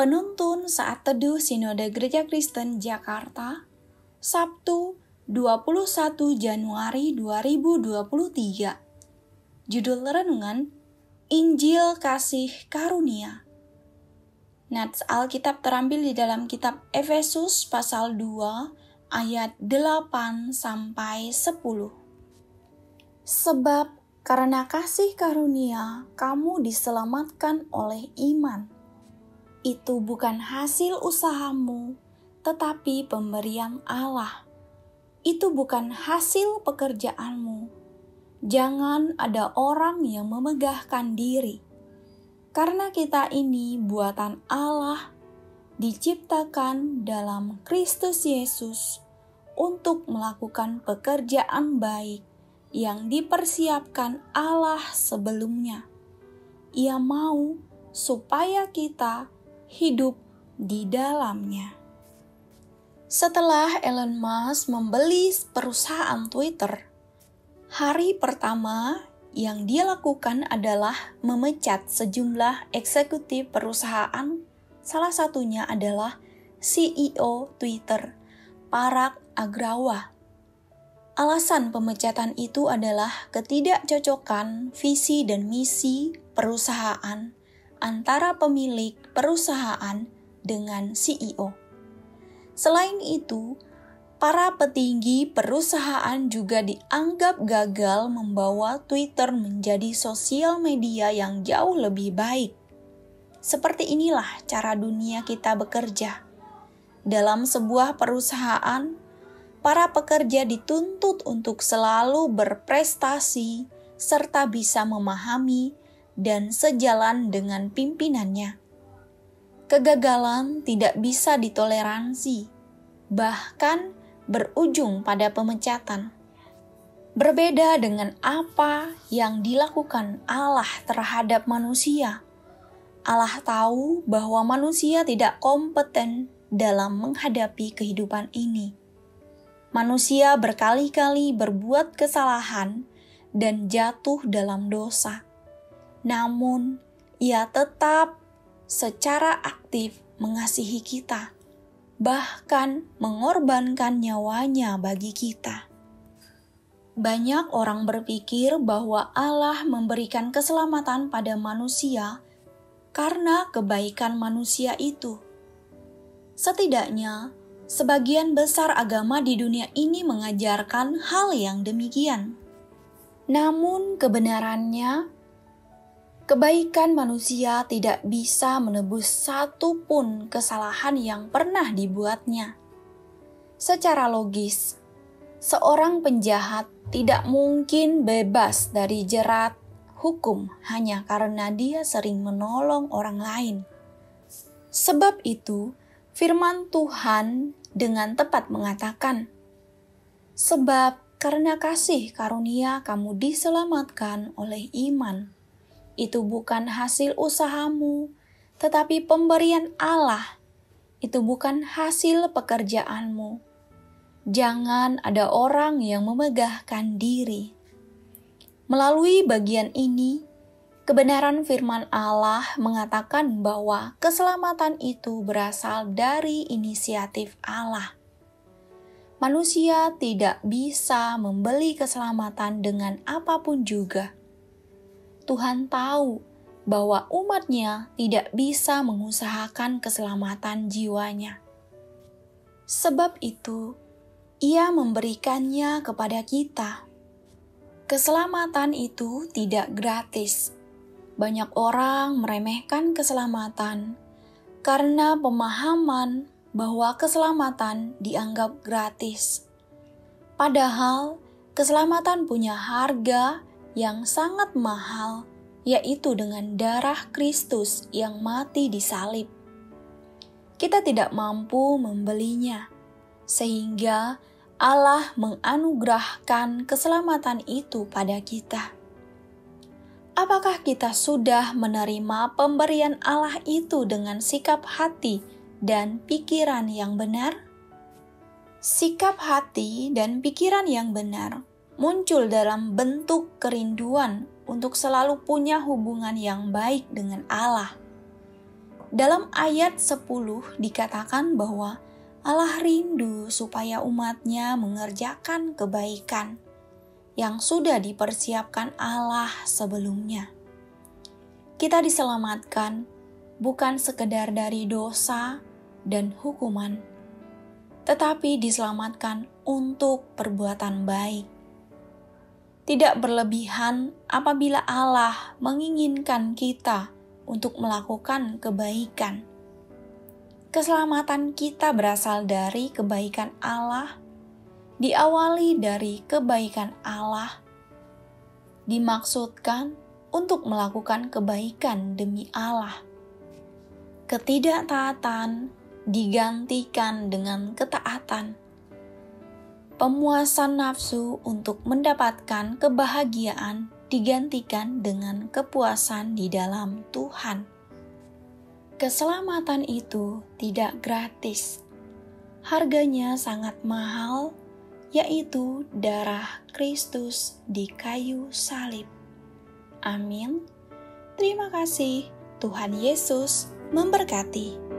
Penuntun Saat Teduh Sinode Gereja Kristen Jakarta, Sabtu 21 Januari 2023. Judul renungan, Injil Kasih Karunia. Nats Alkitab terambil di dalam kitab Efesus pasal 2 ayat 8-10. Sebab karena kasih karunia kamu diselamatkan oleh iman. Itu bukan hasil usahamu, tetapi pemberian Allah. Itu bukan hasil pekerjaanmu. Jangan ada orang yang memegahkan diri. Karena kita ini buatan Allah, diciptakan dalam Kristus Yesus untuk melakukan pekerjaan baik yang dipersiapkan Allah sebelumnya. Ia mau supaya kita hidup di dalamnya. Setelah Elon Musk membeli perusahaan Twitter, hari pertama yang dia lakukan adalah memecat sejumlah eksekutif perusahaan. Salah satunya adalah CEO Twitter, Parag Agrawal. Alasan pemecatan itu adalah ketidakcocokan visi dan misi perusahaan antara pemilik perusahaan dengan CEO. Selain itu, para petinggi perusahaan juga dianggap gagal membawa Twitter menjadi sosial media yang jauh lebih baik. Seperti inilah cara dunia kita bekerja. Dalam sebuah perusahaan, para pekerja dituntut untuk selalu berprestasi serta bisa memahami dan sejalan dengan pimpinannya. Kegagalan tidak bisa ditoleransi, bahkan berujung pada pemecatan. Berbeda dengan apa yang dilakukan Allah terhadap manusia. Allah tahu bahwa manusia tidak kompeten dalam menghadapi kehidupan ini. Manusia berkali-kali berbuat kesalahan dan jatuh dalam dosa. Namun, ia tetap secara aktif mengasihi kita, bahkan mengorbankan nyawanya bagi kita. Banyak orang berpikir bahwa Allah memberikan keselamatan pada manusia karena kebaikan manusia itu. Setidaknya, sebagian besar agama di dunia ini mengajarkan hal yang demikian. Namun kebenarannya, kebaikan manusia tidak bisa menebus satu pun kesalahan yang pernah dibuatnya. Secara logis, seorang penjahat tidak mungkin bebas dari jerat hukum hanya karena dia sering menolong orang lain. Sebab itu, firman Tuhan dengan tepat mengatakan, "Sebab karena kasih karunia kamu diselamatkan oleh iman. Itu bukan hasil usahamu, tetapi pemberian Allah. Itu bukan hasil pekerjaanmu. Jangan ada orang yang memegahkan diri." Melalui bagian ini, kebenaran firman Allah mengatakan bahwa keselamatan itu berasal dari inisiatif Allah. Manusia tidak bisa membeli keselamatan dengan apapun juga. Tuhan tahu bahwa umat-Nya tidak bisa mengusahakan keselamatan jiwanya. Sebab itu, Ia memberikannya kepada kita. Keselamatan itu tidak gratis. Banyak orang meremehkan keselamatan karena pemahaman bahwa keselamatan dianggap gratis. Padahal, keselamatan punya harga yang sangat mahal, yaitu dengan darah Kristus yang mati di salib. Kita tidak mampu membelinya, sehingga Allah menganugerahkan keselamatan itu pada kita. Apakah kita sudah menerima pemberian Allah itu dengan sikap hati dan pikiran yang benar? Sikap hati dan pikiran yang benar muncul dalam bentuk kerinduan untuk selalu punya hubungan yang baik dengan Allah. Dalam ayat 10 dikatakan bahwa Allah rindu supaya umatnya mengerjakan kebaikan yang sudah dipersiapkan Allah sebelumnya. Kita diselamatkan bukan sekedar dari dosa dan hukuman, tetapi diselamatkan untuk perbuatan baik. Tidak berlebihan apabila Allah menginginkan kita untuk melakukan kebaikan. Keselamatan kita berasal dari kebaikan Allah, diawali dari kebaikan Allah, dimaksudkan untuk melakukan kebaikan demi Allah. Ketidaktaatan digantikan dengan ketaatan. Pemuasan nafsu untuk mendapatkan kebahagiaan digantikan dengan kepuasan di dalam Tuhan. Keselamatan itu tidak gratis. Harganya sangat mahal, yaitu darah Kristus di kayu salib. Amin. Terima kasih. Tuhan Yesus memberkati.